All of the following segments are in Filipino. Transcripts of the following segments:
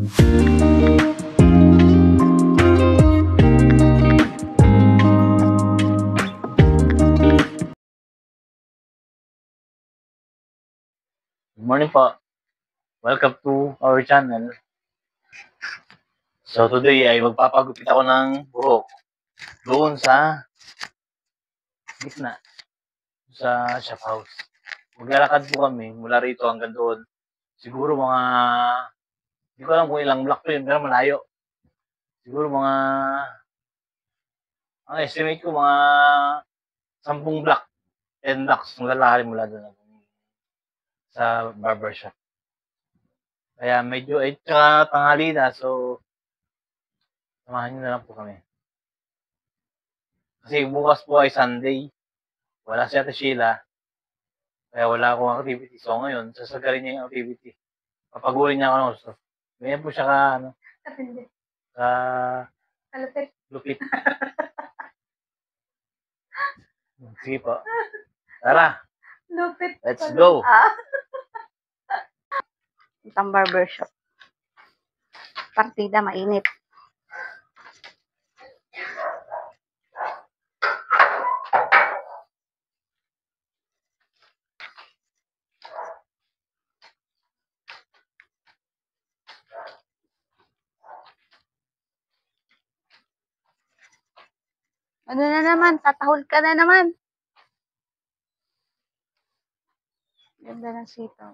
Good morning po. Welcome to our channel. So today ay magpapagupit ako ng buhok doon sa gitna sa shop house. Maglalakad po kami mula rito hanggang doon. Siguro mga, hindi ko alam kung ilang block po yun, pero malayo. Siguro mga, ang estimate ko mga 10 block, 10 blocks maglalakad mula doon sa barbershop. Kaya medyo, tsaka tanghali na, so samahan nyo na lang po kami. Kasi bukas po ay Sunday. Wala si Ate Sheila. Kaya wala akong activity. So ngayon, sasagarin niya yung activity. Papagurin niya ako ng gusto. Ganyan po siya ka, ano, lupit. Sige po. Tara. Lupit. Let's go. Itang barbershop. Partida mainit. Ano na naman? Tatahol ka na naman. Ganda ng sitaw.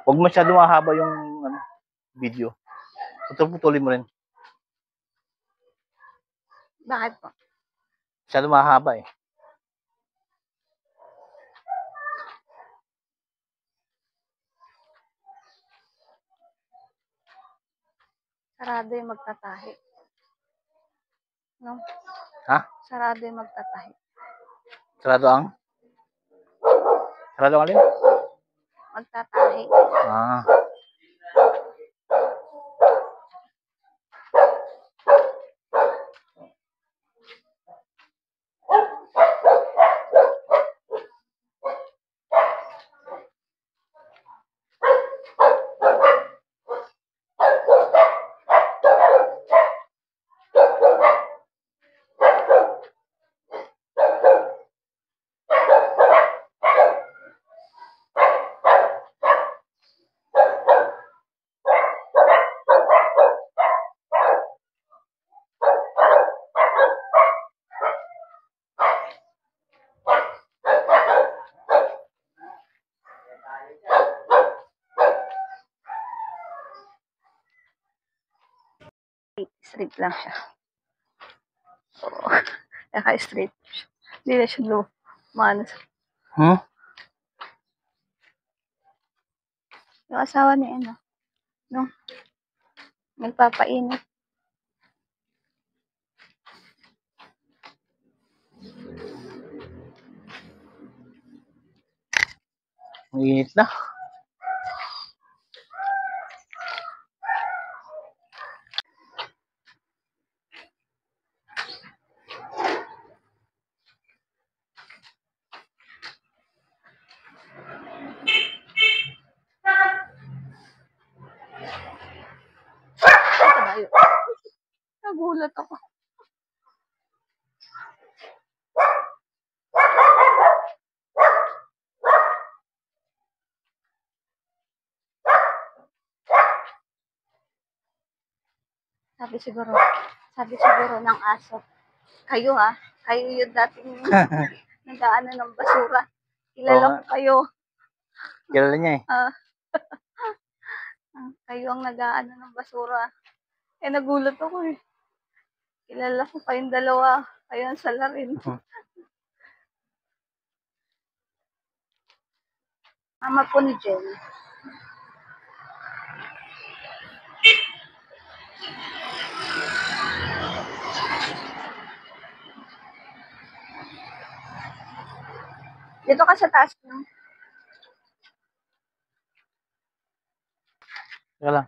Huwag masyado mahaba yung video. Putulin mo rin. Bakit po? Masyado mahaba eh. Sarado yung magtatahi. No? Ha? Sarado yung magtatahi. Sarado ang? Sarado ang alin? Magtatahi. Ah. Straight lang siya. Oo. Naka-straight siya. Hindi na siya lumanas. Hmm? Yung asawa ni ano, no? Nagpapainit. Ang init na. Tayo. Nagulat ako. Sabi siguro ng aso. Kayo ha? Kayo yung dating nag-aano ng basura. Oo Kilala nga. ko kayo. Kilala niya eh. Ah, kayo ang nag-aano ng basura. Eh, nagulat ako eh. Kilala ko kayong dalawa. Kayo ang salarin. Mama po ni Jenny. Dito ka sa taas no? Teka lang.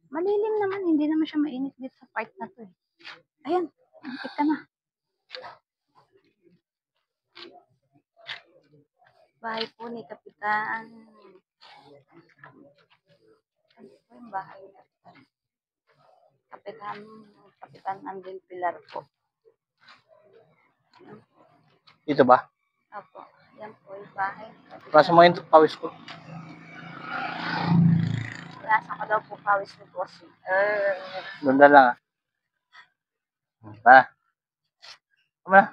Malilim naman, hindi naman siya mainit dito sa part na to eh. Ayan, antik ka na. Bahay po ni Kapitan. Ano po yung bahay niya? Kapitan Andel Pilar po. Dito ba? Opo, yan po yung bahay. Pasa mo yung pawis ko. Nasa ko daw po pawis ni Bossing. Doon na lang ah. Tara. Tama na.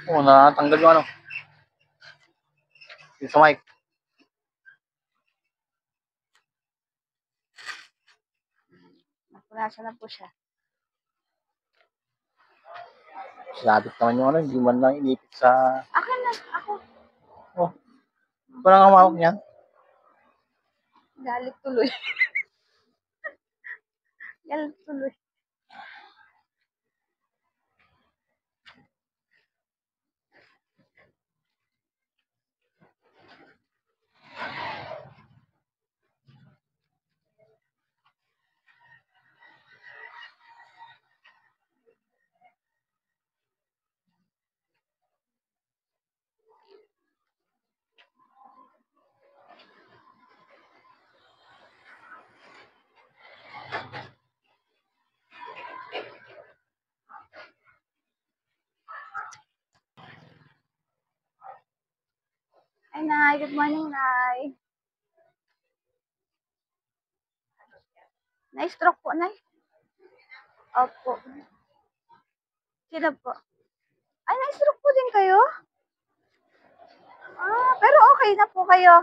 Oo, natanggal yung ano. Yung sa mic. Napunasan na po siya. Sinabit naman yung ano, hindi man lang inipit sa... Akin na, ako. Oh, parang humawak niyan. Galit tuloy. Galit tuloy. Ay, Nay. Good morning, Nay. Na-stroke po, Nay. Opo. Sino po? Ay, na-stroke po din kayo? Ah, pero okay na po kayo.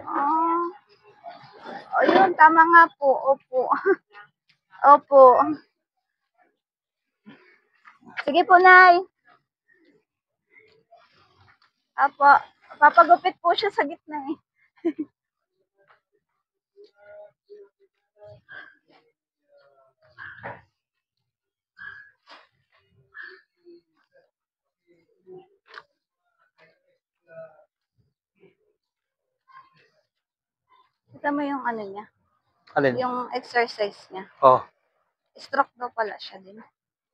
Ah. O yun, tama nga po. Opo. Opo. Sige po, Nay. Opo. Papagupit po siya sa gitna eh. Kita mo yung ano niya? Alin? Yung exercise niya. Oh, Stroke daw pala siya din.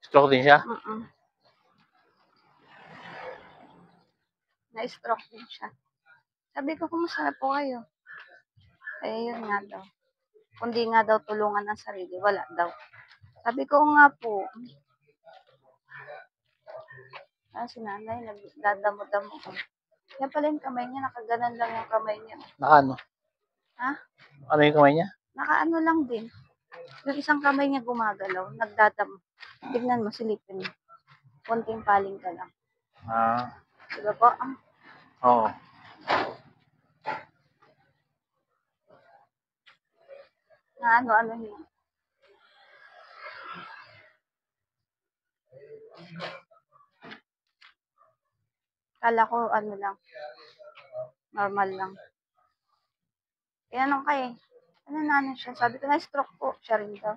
stroke din siya? Na-stroke din siya. Sabi ko, kumusta na po kayo? Eh, yun nga daw. Kundi nga daw tulungan ng sarili, wala daw. Sabi ko nga po. Si nanay, nagdadamo-damo ko. Yan pala yung kamay niya, nakaganan lang yung kamay niya. Nakaano? Ha? Ano yung kamay niya? Nakaano lang din. Yung isang kamay niya gumagalaw, nagdadamo. Tignan mo, silipin mo. Konting paling ka lang. Ah. Diba po? Oo. Na ano-ano niya. Kala ko ano lang. Normal lang. Tinanong ka eh. Ano na ano siya? Sabi ko na stroke po. Siya rin daw.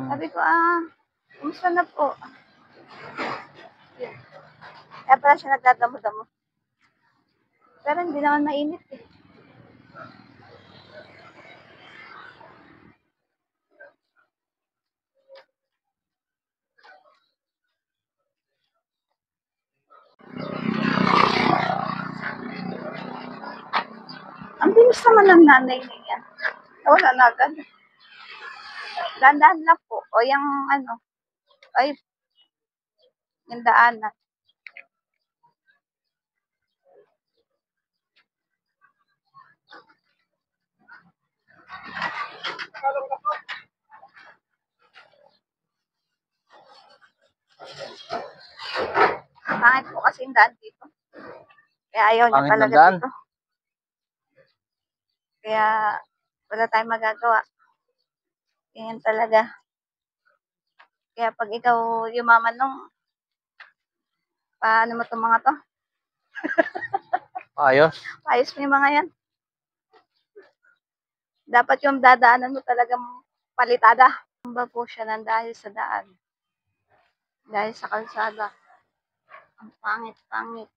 Sabi ko, kumusta na po? Yun. Kaya pala siya nagdadamo-damo. Pero hindi naman mainit eh. Ang bilis naman ng nanay niya. Wala na agad. Dandahan lang po. O yung ano. Ay, yung daanan. pangit po kasi yung daan dito. Kaya ayaw niya Pangit ng talaga daan. dito. Kaya wala tayong magagawa. Ganyan talaga. Kaya pag ikaw yumaman nung, paano mo itong mga to? Ayos. Ayos mo yung mga yan. Dapat yung dadaanan mo talagang palitada. Tumba po siya ng dahil sa daan. Dahil sa kalsada. Ang pangit-pangit.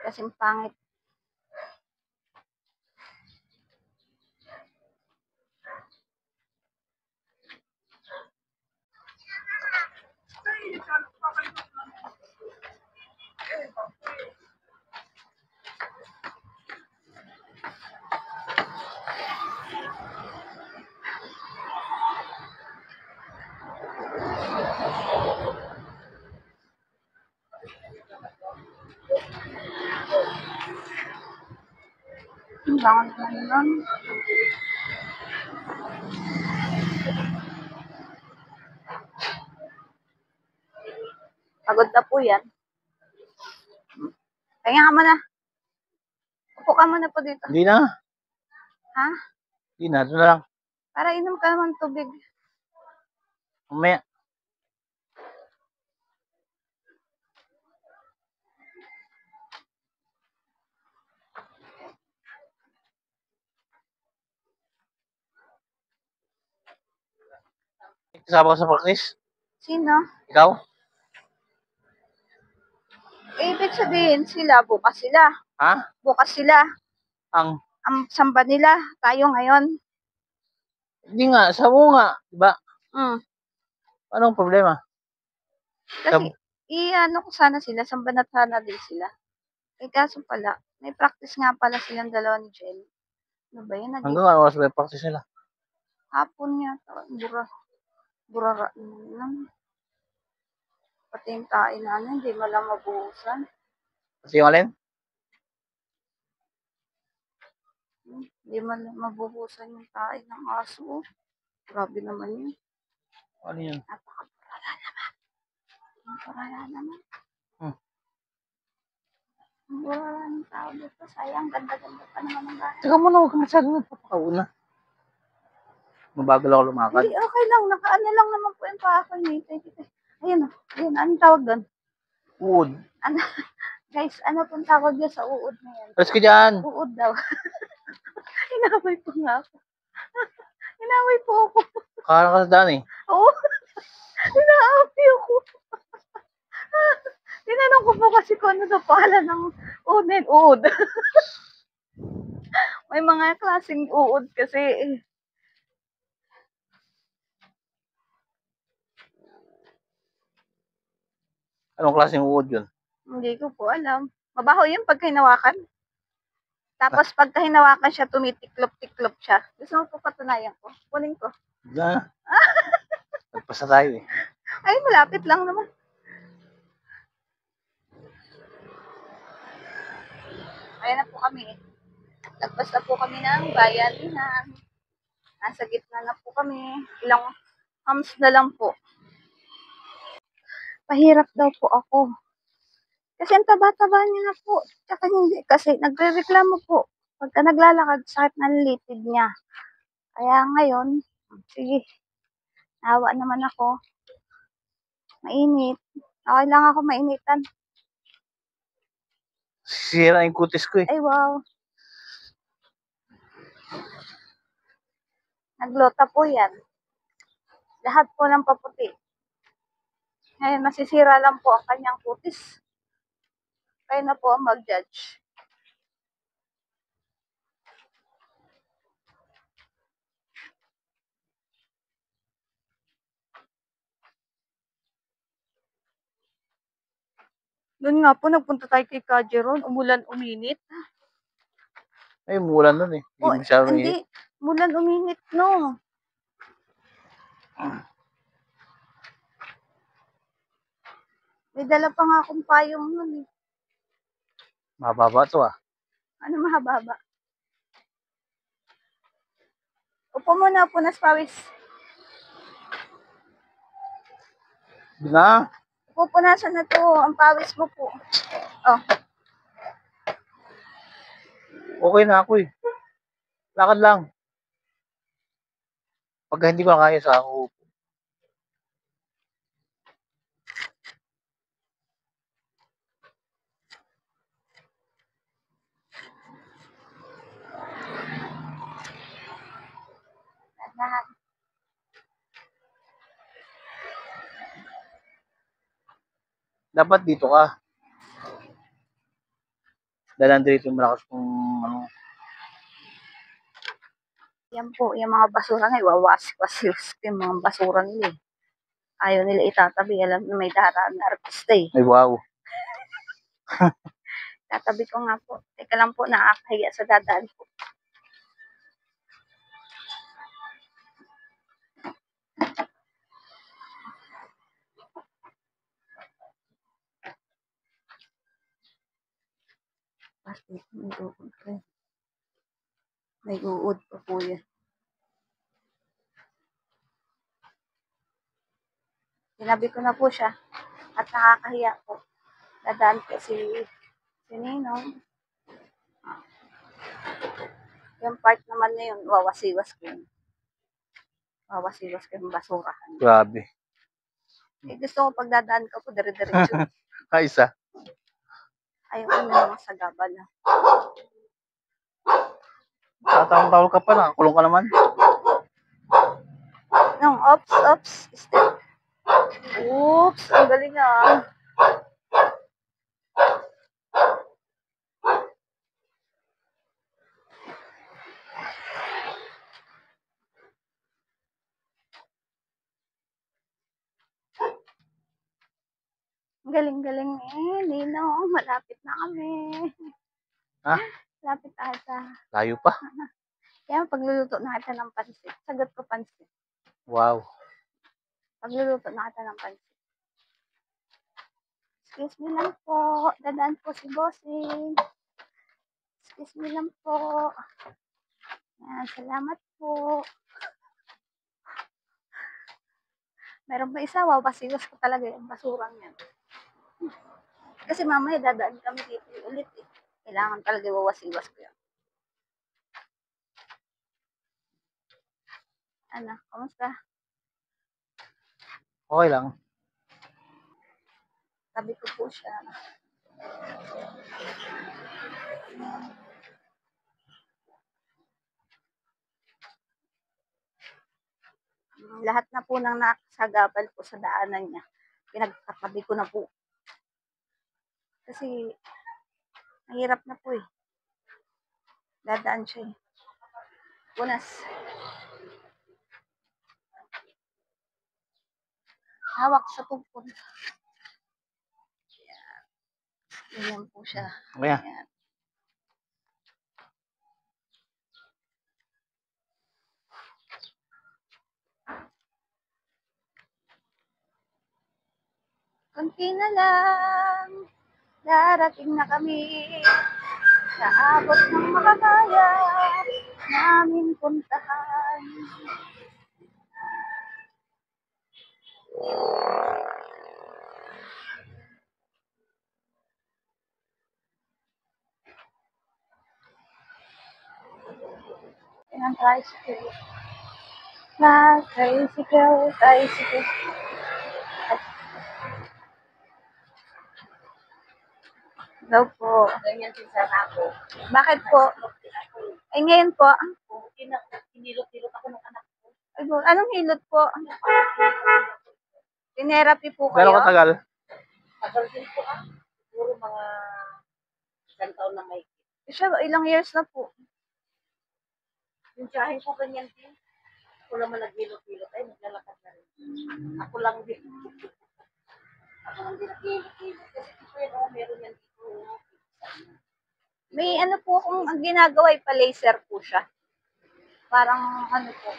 Kasing pangit. Ang bangon naman nun. Pagod na po yan. Kaya ka muna. Upo ka muna po dito. Hindi na. Ha? Hindi na. Doon na lang. Para inom ka naman tubig. Mamaya. Kasama ka sa practice? Sino? Ikaw? Ibig sabihin sila, bukas sila. Ha? Bukas sila. Ang Samba nila. Tayo ngayon. hindi nga. Sa mo nga. Diba? Anong problema? Kasi, i-ano ko sana sila. Samba na sana din sila. Eh, kaso pala, may practice nga pala silang dalawa ni Jen. Ano ba yun? Hanggang ano oras ba yung practice nila? Hapon yata. Burara lang. Pati yung kain namin, hindi mo lang mabuhusan. Kasi yung alin? Hindi mo lang mabuhusan yung kain ng aso. Grabe naman yun. Ano yun? Napakaburara naman. Burara naman. Burara ng tao dito. Sayang, ganda-ganda pa naman ng bahay. Teka muna, huwag ka masyado nagpapakauna. Mabagal ako lumakad. Hindi, okay lang. Nakaano lang naman po yung paa ko. Ayun o. Ayun, anong tawag doon? Uod. Ano? Guys, ano pong tawag niya sa uod na yan? Alas ka dyan. Uod daw. Inaway po nga ako. Inaway po ako. Kala ka sa daan eh. Oo. Inaapi ako. Tinanong ko po kasi kung ano daw pala ng uod. May mga klaseng uod kasi. Anong klaseng uod yun? Hindi ko po alam. Mabaho yun pag hinawakan. Tapos pag hinawakan siya, tumitiklop-tiklop siya. Gusto mo po patunayan ko? Kunin ko. Na. Nagpasa tayo eh. Ay, malapit lang naman. Ayan na po kami. Lagpas na po kami ng bayanihan. Nasa gitna na po kami. Ilang hams na lang po. Pahirap daw po ako. Kasi ang taba-taba niya na po. Tsaka hindi. Kasi nagre-reklamo po. Pagka naglalakad, sakit ng litid niya. Kaya ngayon, sige. Nawa naman ako. Mainit. Okay lang ako mainitan. Sisira yung kutis ko eh. Ay, wow. Naglota po yan. Lahat po ng paputi. Ngayon, masisira lang po ang kanyang kutis. Kayo na po ang mag-judge. Doon nga po, nagpunta tayo kay Kajeron. Umulan, uminit. Ay, umulan nun eh. Hindi masyado Hindi. mainit. Umulan, uminit, no. May dala pa nga akong payong nun eh. Mababa to ah. Ano mahababa? Upo muna po, nas pawis. Hindi na. Pupunasan na to. Ang pawis mo po. Oh. Okay na ako eh. Lakad lang. Pagka hindi ko na kaya sa ako. Lahat. Dapat dito ka. Dahil dito yung malakas kung ano. Yan po, yung mga basura nga, iwawas-was yung mga basura nila eh. Ayaw nila itatabi. Alam na may daraan na artista eh. Ay wow. Tatabi ko nga po. Teka lang po, nakakahiya sa dadaan po. Pati, may uod pa po yan. Sinabi ko na po siya at nakakahiya po. Dadaan po si Ninong. Yung part naman na yun, wawasiwas ko yun. Wawasiwas ko yung basura. Grabe. Eh, gusto ko pagdadaan ka po, dire-diretso. Isa. Ayaw ko na mga sagabal. Tatawag ka pa lang. Kulong ka naman. Nung ops, step. Oops, ang galing ah. Galing-galing eh, Ninong. Malapit na kami. Ha? Malapit ata. Layo pa. Kaya pagluluto na kita ng pansit. Sagot ko pansit. Wow. Pagluluto na kita ng pansit. Excuse me lang po. Dadaan po si Bossing. Excuse me lang po. Yan, salamat po. Meron pa isa, wawasiwas ko talaga yung basurang yan. Kasi mamaya dadaan kami dito ulit eh. Kailangan talaga wawasiwas ko yan. Ano, kamusta? Okay lang. Sabi ko po siya. Lahat na po ng nakasagabal po sa daanan niya, pinagkatabi ko na po. Kasi, mahirap na po eh. Dadaan siya eh. Punas. Hawak sa tugpod. Ganyan po siya. Kaya. Ayan. Kunti na lang, darating na kami sa abot ng makakaya namin puntahan. Yan ang tricycle. Tricycle. Hello po. Ganyan din sana ako. Bakit po? Ay, ngayon po. Hinilot-hilot ako ng anak ko. Ay, anong hilot po? Tinerapy po Gano'ng kayo? katagal? Tagal din po ah. Siguro mga isang taon na may. Siya, ilang years na po? Yung tiyahin ko ganyan din. Ako naman naghilot-hilot. Ay, naglalakad na rin. Ako lang din. Ako lang din naghilot-hilot. Kasi ito meron yan dito. May ano po kung ang ginagawa ay pa-laser po siya. Parang ano po.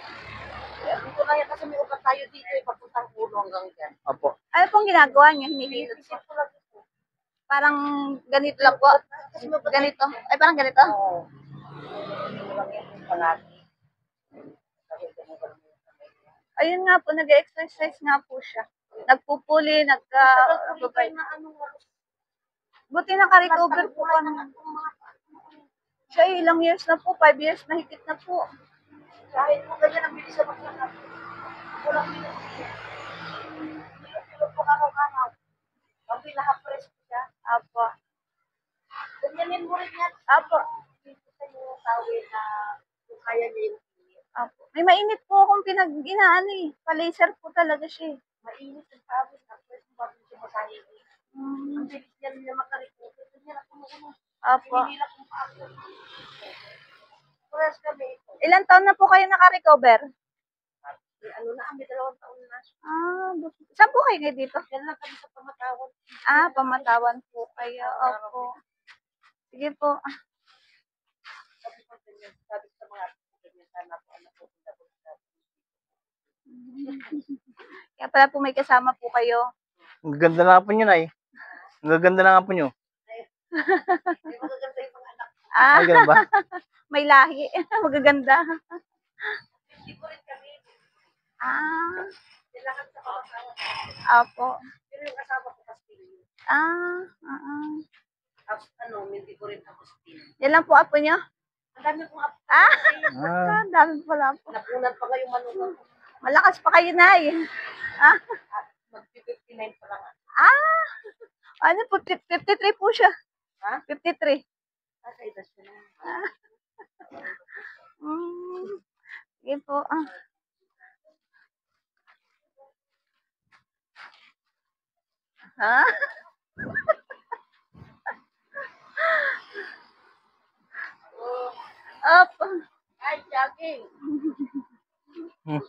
Dito na yan kasi may upat tayo dito. Papuntang puno hanggang dyan. Apo. Ano pong ginagawa niya? Hinihilot po. Isip ko lang ito. Parang ganito lang po. Ganito. Ay, parang ganito. Oo. Ito lang yan. Palagi. Kasi ganun ka lang yung kamay niya. Ayun nga po, nag-exercise nga po siya. nagpupuli, Tagal ko rin na ano, buti naka-recover po kami. Siya ilang years na po, 5 years na higit na po. kahit mo ganyan ang bilis sa maglakad. Ako lang pinag-pilot ko araw-araw. Ang pinaka-press ko siya. Apo. Ganyanin mo rin yan. Apo. Dito sa yung tawid na kung kaya niya yung init. Apo. May mainit po akong pinag-inaano eh. Pa-laser po talaga siya eh. Mainit ang tawid na press mo bago siya masahin. Ang bilis niya makarikutin. Ganyan ako noon. Apo. Hindi nila kung paano. Press kami ito. Ilan taon na po kayo naka-recover? Ano na, may 2 taon na. Saan po kayo ngayon dito? Yan lang kami sa pamatawan. Pamatawan po kayo. Opo. Sige po. Sabi ko ganyan, sabi ko sa mga ganyan, sana po anak ko kung dapat sa Kaya pala po may kasama po kayo. Ang ganda na nga po nyo, Nay. Ang gaganda na nga po nyo. May magaganda yung mga anak. Ay, ganun ba? May lahi. Magaganda. Hindi ko rin kami. Kailangan sa pamatawan. Apo. Pero yung kasama ko Castillo. Tapos ano, hindi ko rin ako Castillo. Yan lang po apo niyo? Ang dami kong apo. Ang dami pala po. Napunan pa ngayong manugang ko. Malakas pa kayo, Nay. Mag-59 pa lang. Ano po, 53 po siya. Ha? 53. Sa edad siya na. Sige po. Ha? Up. Ay, jogging. Hmm.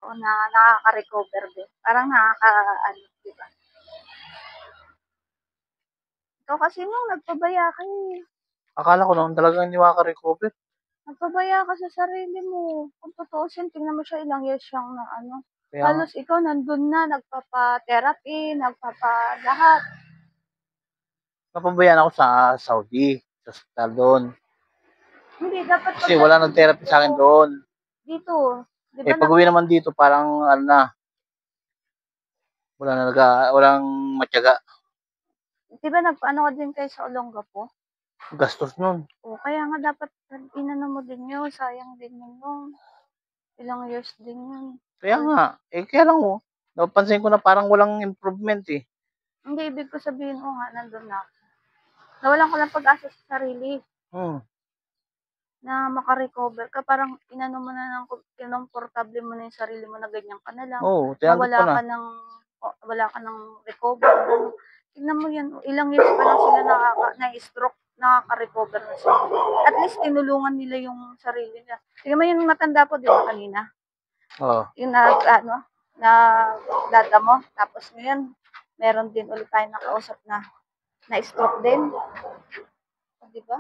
Nakaka-recover din. Parang di ba? Ikaw kasi nung nagpabaya ka eh. Akala ko naman talagang hindi makaka-recover. Nagpabaya ka sa sarili mo. Kung tutuusin, tingnan mo siya ilang years siyang na ano. Kaya, Halos ikaw nandun na, nagpapa-therapy, nagpapa-lahat. napabayaan ako sa Saudi. Sa hospital doon. Hindi, dapat Kasi wala nag-therapy sa akin doon. dito. Di Eh, ba pag uwi naman dito, parang, ano na, walang matyaga. di ba nagpaano ka din kayo sa Olongapo? Gastos nun. O, kaya nga dapat inano mo din yun. Sayang din yun. Ilang years din yun. Kaya nga, kaya lang mo, napansin ko na parang walang improvement eh. Hindi, ibig ko sabihin, nga, nandun na. Nawalan ko lang pag-asa sa sarili na makarecover ka. Parang inano mo na kinomportable mo na yung sarili mo na ganyan ka na lang. Oo, tinanggap ko na. Wala ka ng recover. Tingnan mo yan, ilang years pa lang sila na-stroke, nakaka-recover na sila. At least tinulungan nila yung sarili nila. Tingnan mo yung matanda po, di ba kanina? Oo. Yung data mo. Tapos ngayon, meron din ulit tayo nakausap na na-stroke din. Di ba?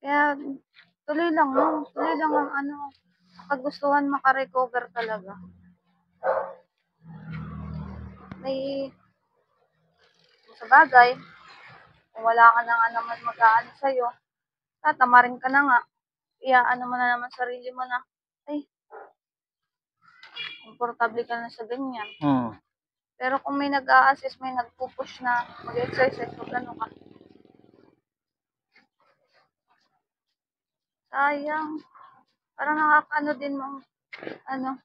Kaya, tuloy lang ang kagustuhan makarecover talaga. May, sa bagay, kung wala ka na nga naman mag-aano sa'yo, tatamarin ka na nga, iaano mo na naman sarili mo na, ay, komportable ka na sa ganyan. Pero kung may nag-a-assist, may nagpupush na mag-exercise, ano ka. Sayang. Parang nakakaano din mo, ano.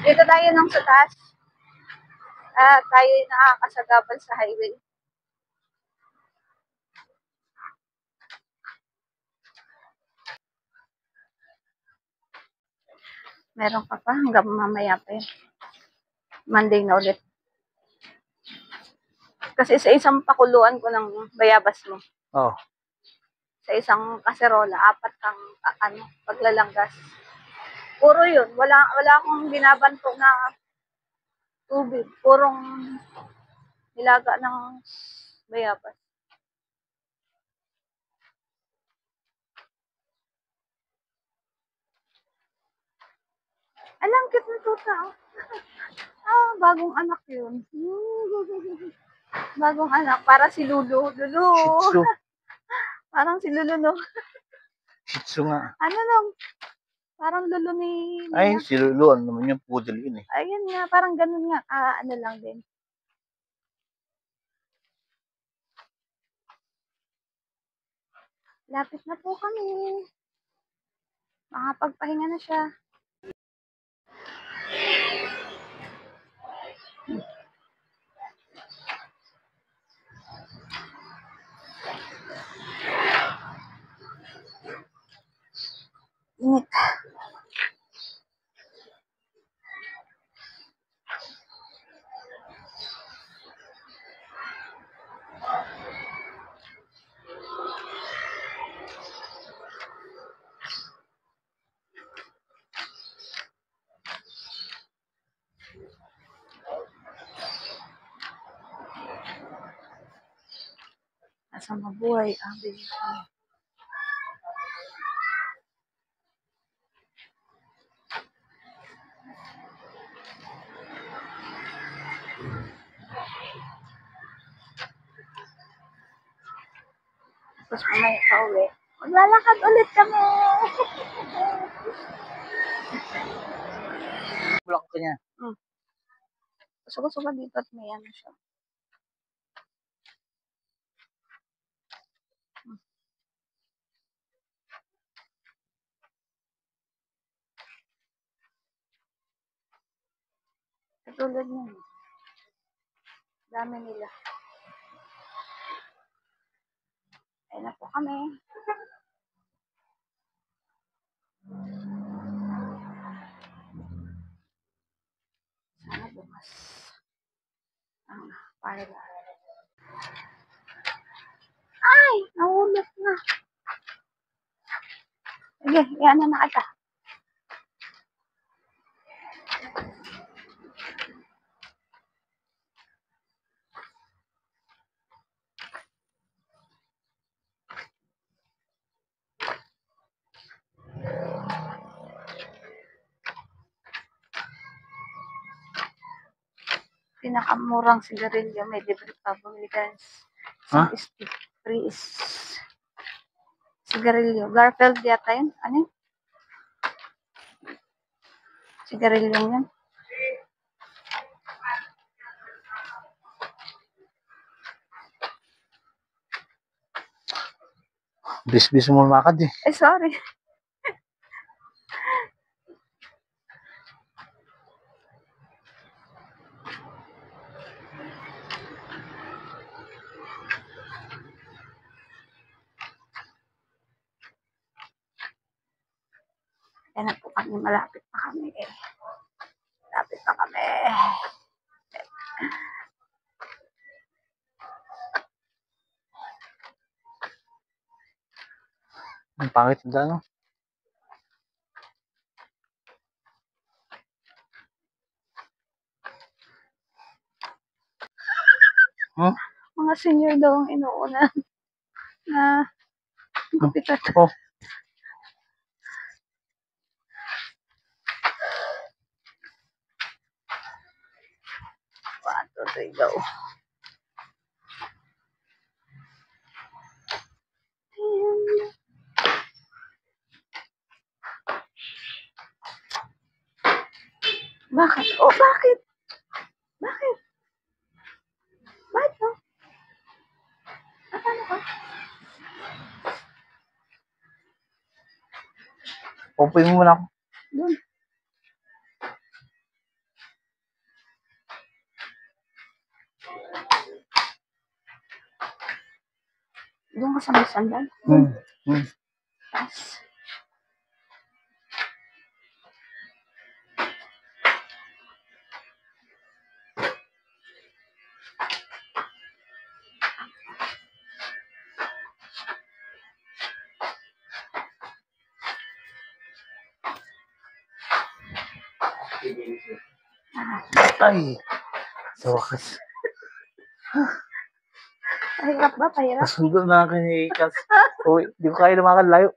Dito tayo nang sa taas. Tayo nakakasagabal sa highway. Meron ka pa hanggang mamaya pa yun. Monday na ulit. Kasi sa isang pakuluan ko ng bayabas mo. Sa isang kaserola, 4 kang paglalanggas. Puro yun. Wala akong binabantog na tubig. Purong nilaga ng bayabas. Alam, cute na tuta. Bagong anak yun. Bagong anak. Para si Lulu. Lulu. Shih Tzu. Parang si Lulu, no? Shih Tzu nga. Ano lang? Parang Lulu ni Ay, Nina. si Lulu. Ano naman yung poodle yun eh. Ayun nga. Parang ganun nga. Ano lang din. Lapit na po kami. Makapagpahinga na siya. Init. Nasa mabuhay ang bigay. Tapos mamaya pa uwi. Maglalakad ulit kami. Bulak ka niya. Gusto ko dito at may ano siya. Katulad niya. Dami nila. Ayun na po kami. Sana bukas. Para ay! Nahulog na. Sige, yan na kita. Pinakamurang sigarilyo, may libre pa bumili guys. Ha? Stick free is sigarilyo. Garfield yata yun. Ano yun? Sigarilyo yun. Bis-bis mo makad eh. Eh, sorry. Yan na po kami. Malapit na kami eh. Malapit na kami. Ang pangit na no? Huh? Mga senior daw ang inuuna na gupitan. Oh. One, two, three, go. Bakit? Oh, bakit? Bakit? Bakit no? Ano ka? Pupuin mo muna ako. Doon. Doon ka sa may sandal. Yes. Ay. Sa wakas. Pahirap ba? Pahirap? Nasundo na akin eh. Uy, di ko kaya lumakad layo.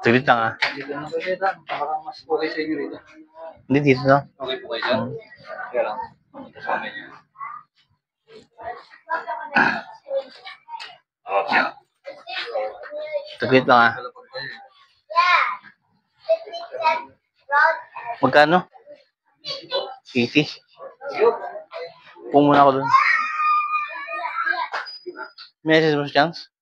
Saglit lang ah. Dito na kayo dito. Baka mas okay sa inyo dito. Hindi, dito na. Okay po kayo dyan? Kaya lang. Kasama niyo. Okay. Saglit lang ah. Magkano? 80. Pung muna ako dun. Message mo si Chance?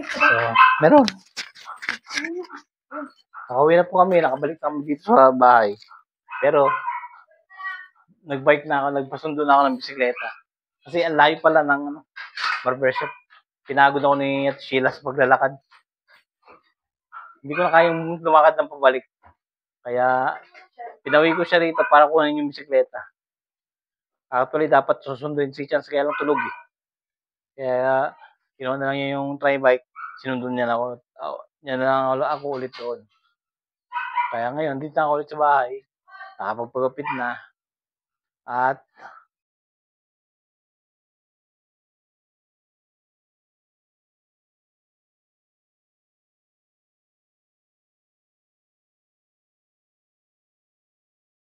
So, meron. Nakauwi na po kami. Nakabalik kami dito sa bahay. Pero, nagbike na ako. Nagpasundo na ako ng bisikleta. Kasi ang layo pala ng barbershop. Pinagod ako ni Ate Sheila sa paglalakad. Hindi ko na kayang lumakad ng pabalik. Kaya, pinawi ko siya rito para kunin yung bisikleta. Actually, dapat susunduin si Chance kaya lang tulog eh. Kaya, kinuha na lang niya yung tri-bike. Sinundun niya na ako. Niya na lang ako ulit doon. Kaya ngayon, dito na ako ulit sa bahay. Nakapagpagupit na. At